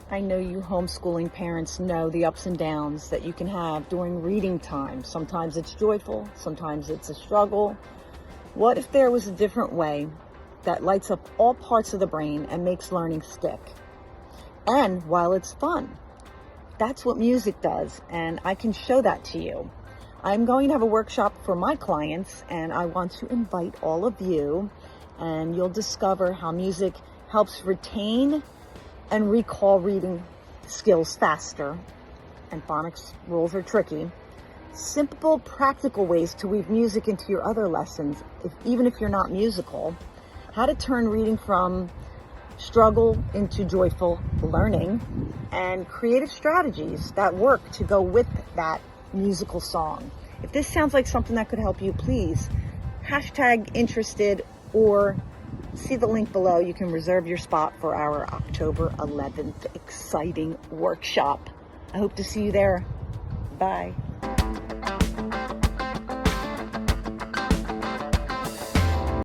I know you homeschooling parents know the ups and downs that you can have during reading time. Sometimes it's joyful, sometimes it's a struggle. What if there was a different way that lights up all parts of the brain and makes learning stick? And while it's fun, that's what music does, and I can show that to you. I'm going to have a workshop for my clients, and I want to invite all of you, and you'll discover how music helps retain and recall reading skills faster. And phonics rules are tricky. Simple, practical ways to weave music into your other lessons, even if you're not musical. How to turn reading from struggle into joyful learning, and creative strategies that work to go with that musical song. If this sounds like something that could help you, please hashtag interested or see the link below. You can reserve your spot for our October 11th exciting workshop. I hope to see you there. Bye.